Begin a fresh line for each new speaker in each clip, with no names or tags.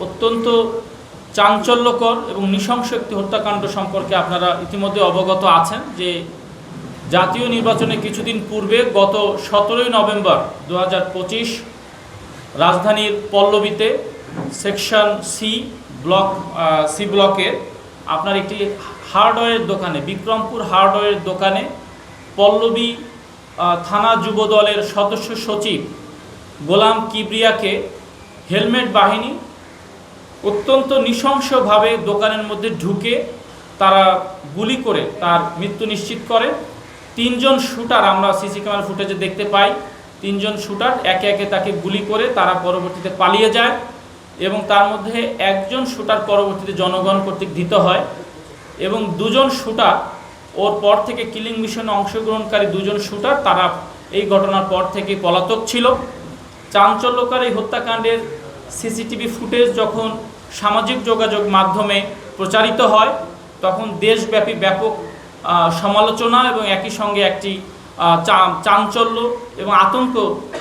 অত্যন্ত চাঞ্চল্যকর এবং নৃশংস একটি হত্যাকাণ্ড সম্পর্কে আপনারা ইতিমধ্যে অবগত আছেন যে জাতীয় নির্বাচনে কিছুদিন পূর্বে গত 17 নভেম্বর 2025 রাজধানীর পল্লবীতে সেকশন সি ব্লকের আপনার একটি হার্ডওয়্যারের দোকানে, বিক্রমপুর হার্ডওয়্যারের দোকানে পল্লবী থানা যুবদলের সদস্য সচিব গোলাম কিবরিয়াকে হেলমেট বাহিনী অত্যন্ত নৃশংসভাবে দোকানের মধ্যে ঢুকে তারা গুলি করে তার মৃত্যু নিশ্চিত করে। 3 জন শুটার আমরা সিসি ক্যামেরা ফুটেজে দেখতে পাই। 3 জন শুটার একে একে তাকে গুলি করে তারা পরবর্তীতে পালিয়ে যায় এবং তার মধ্যে একজন শুটার পরবর্তীতে জনগণ কর্তৃক ধৃত হয় এবং 2 জন শুটার ওর পর থেকে কিলিং মিশনে অংশগ্রহণকারী 2 জন শুটার তারা এই ঘটনার পর থেকে পলাতক ছিল। চাঞ্চল্যকর এই হত্যাকাণ্ডের সিসিটিভি ফুটেজ যখন সামাজিক যোগাযোগ মাধ্যমে প্রচারিত হয় তখন দেশব্যাপী ব্যাপক সমালোচনা এবং একই সঙ্গে একটি চাঞ্চল্য এবং আতঙ্ক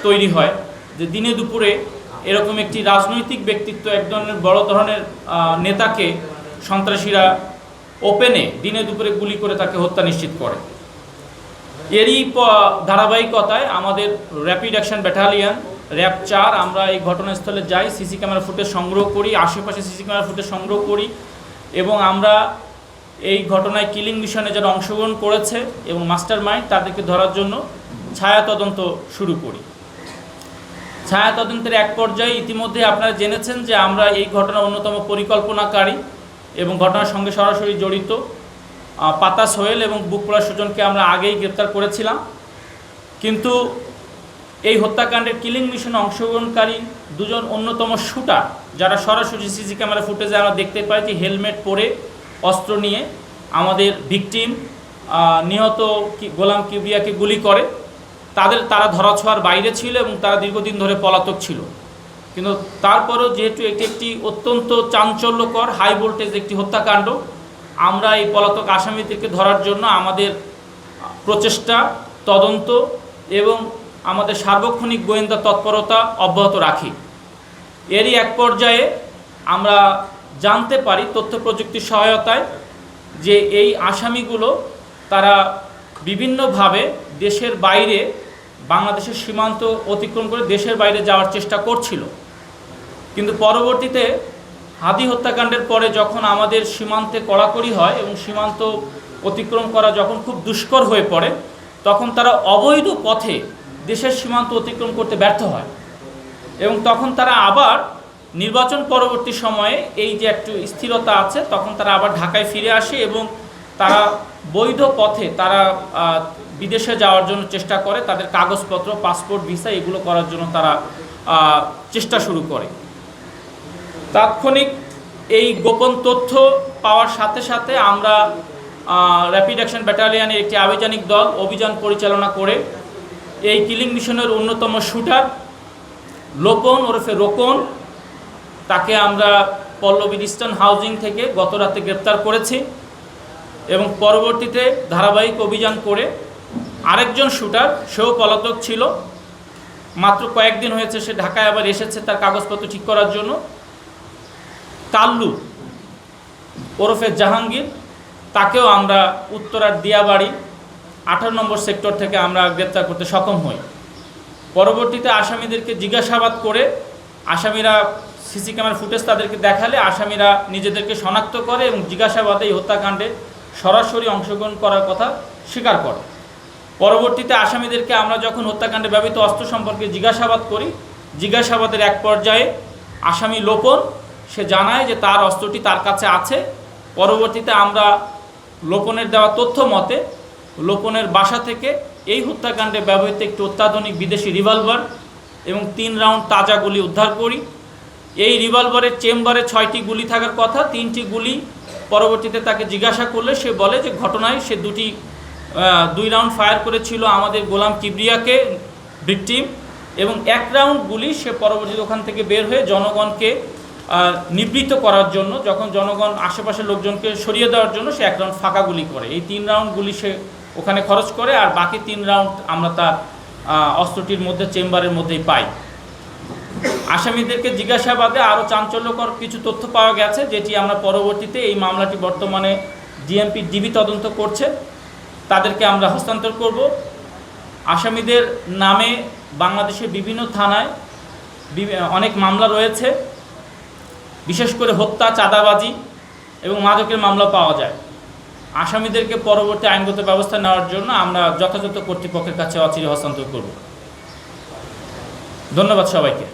তৈরি হয় যে দিনে দুপুরে এরকম একটি রাজনৈতিক ব্যক্তিত্ব, এক ধরনের বড় ধরনের নেতাকে সন্ত্রাসীরা ওপেনে দিনে দুপুরে গুলি করে তাকে হত্যা নিশ্চিত করে। এরই ধারাবাহিকতায় আমাদের র্যাপিড অ্যাকশন ব্যাটালিয়ন র্যাব 4 আমরা এই ঘটনাস্থলে যাই, সিসি ক্যামেরা ফুটেজ সংগ্রহ করি, আশেপাশে সিসি ক্যামেরা ফুটেজ সংগ্রহ করি এবং আমরা এই ঘটনায় কিলিং মিশনে যারা অংশগ্রহণ করেছে এবং মাস্টার মাইন্ড তাদেরকে ধরার জন্য ছায়া তদন্ত শুরু করি। ছায়া তদন্তের এক পর্যায়ে ইতিমধ্যে আপনারা জেনেছেন যে আমরা এই ঘটনার অন্যতম পরিকল্পনাকারী এবং ঘটনার সঙ্গে সরাসরি জড়িত পাতা সোহেল এবং বুকপোড়া সুজনকে আমরা আগেই গ্রেপ্তার করেছিলাম। কিন্তু এই হত্যাকাণ্ডের কিলিং মিশনে অংশগ্রহণকারী 2 জন অন্যতম শুটার যারা সরাসরি সিসি ক্যামেরা ফুটেজে আমরা দেখতে পাই যে হেলমেট পরে অস্ত্র নিয়ে আমাদের ভিকটিম নিহত গোলাম কিবরিয়াকে গুলি করে, তারা ধরাছোঁয়ার বাইরে ছিল এবং তারা দীর্ঘদিন ধরে পলাতক ছিল। কিন্তু তারপরেও যেহেতু এটি একটি অত্যন্ত চাঞ্চল্যকর হাই ভোল্টেজ একটি হত্যাকাণ্ড, আমরা এই পলাতক আসামিদেরকে ধরার জন্য আমাদের প্রচেষ্টা, তদন্ত এবং আমাদের সার্বক্ষণিক গোয়েন্দা তৎপরতা অব্যাহত রাখি। এরই এক পর্যায়ে আমরা জানতে পারি তথ্য প্রযুক্তির সহায়তায় যে এই আসামিগুলো তারা বিভিন্নভাবে দেশের বাইরে, বাংলাদেশের সীমান্ত অতিক্রম করে দেশের বাইরে যাওয়ার চেষ্টা করছিল। কিন্তু পরবর্তীতে হাদি হত্যাকাণ্ডের পরে যখন আমাদের সীমান্তে কড়াকড়ি হয় এবং সীমান্ত অতিক্রম করা যখন খুব দুষ্কর হয়ে পড়ে তখন তারা অবৈধ পথে দেশের সীমান্ত অতিক্রম করতে ব্যর্থ হয় এবং তখন তারা আবার নির্বাচন পরবর্তী সময়ে এই যে একটু স্থিরতা আছে তখন তারা আবার ঢাকায় ফিরে আসে এবং তারা বৈধ পথে তারা বিদেশে যাওয়ার জন্য চেষ্টা করে, তাদের কাগজপত্র, পাসপোর্ট, ভিসা এগুলো করার জন্য তারা চেষ্টা শুরু করে। তাৎক্ষণিক এই গোপন তথ্য পাওয়ার সাথে সাথে আমরা র্যাপিড অ্যাকশন ব্যাটালিয়নের একটি আভিযানিক দল অভিযান পরিচালনা করে এই কিলিং মিশনের অন্যতম শুটার লোপন ওরফে রোকন তাকে আমরা পল্লবী ইস্টার্ন হাউজিং থেকে গত রাতে গ্রেপ্তার করেছি এবং পরবর্তীতে ধারাবাহিক অভিযান করে আরেকজন শুটার, সেও পলাতক ছিল, মাত্র কয়েকদিন হয়েছে সে ঢাকায় আবার এসেছে তার কাগজপত্র ঠিক করার জন্য, কাল্লু ওরফে জাহাঙ্গীর, তাকেও আমরা উত্তরার দিয়াবাড়ি 18 নম্বর সেক্টর থেকে আমরা গ্রেপ্তার করতে সক্ষম হই। পরবর্তীতে আসামিদেরকে জিজ্ঞাসাবাদ করে আসামিরা সিসি ক্যামেরা ফুটেজ তাদেরকে দেখালে আসামিরা নিজেদেরকে শনাক্ত করে এবং জিজ্ঞাসাবাদে এই হত্যাকাণ্ডে সরাসরি অংশগ্রহণ করার কথা স্বীকার করে। পরবর্তীতে আসামিদেরকে আমরা যখন হত্যাকাণ্ডে ব্যবহৃত অস্ত্র সম্পর্কে জিজ্ঞাসাবাদ করি, জিজ্ঞাসাবাদের এক পর্যায়ে আসামি লোপন সে জানায় যে তার অস্ত্রটি তার কাছে আছে। পরবর্তীতে আমরা লোপনের দেওয়া তথ্য মতে লোপনের বাসা থেকে এই হত্যাকাণ্ডে ব্যবহৃত একটি অত্যাধুনিক বিদেশি রিভলভার এবং 3 রাউন্ড তাজা গুলি উদ্ধার করি। এই রিভলভারের চেম্বারে 6টি গুলি থাকার কথা, 3টি গুলি পরবর্তীতে তাকে জিজ্ঞাসা করলে সে বলে যে ঘটনায় সে 2 রাউন্ড ফায়ার করেছিল আমাদের গোলাম কিবরিয়াকে ভিকটিম এবং 1 রাউন্ড গুলি সে পরবর্তীতে ওখান থেকে বের হয়ে জনগণকে নিবৃত্ত করার জন্য, যখন জনগণ আশেপাশের লোকজনকে সরিয়ে দেওয়ার জন্য সে 1 রাউন্ড ফাঁকা গুলি করে। এই 3 রাউন্ড গুলি সে ওখানে খরচ করে আর বাকি 3 রাউন্ড আমরা তার অস্ত্রটির মধ্যে চেম্বারের মধ্যেই পাই। আসামিদেরকে জিজ্ঞাসাবাদে আরও চাঞ্চল্যকর কিছু তথ্য পাওয়া গেছে, যেটি আমরা পরবর্তীতে, এই মামলাটি বর্তমানে ডিএমপি ডিবি তদন্ত করছে, তাদেরকে আমরা হস্তান্তর করব। আসামিদের নামে বাংলাদেশের বিভিন্ন থানায় অনেক মামলা রয়েছে, বিশেষ করে হত্যা, চাঁদাবাজি এবং মাদকের মামলা পাওয়া যায়। আসামিদেরকে পরবর্তী আইনগত ব্যবস্থা নেওয়ার জন্য আমরা যথাযথ কর্তৃপক্ষের কাছে অচিরে হস্তান্তর করব। ধন্যবাদ সবাইকে।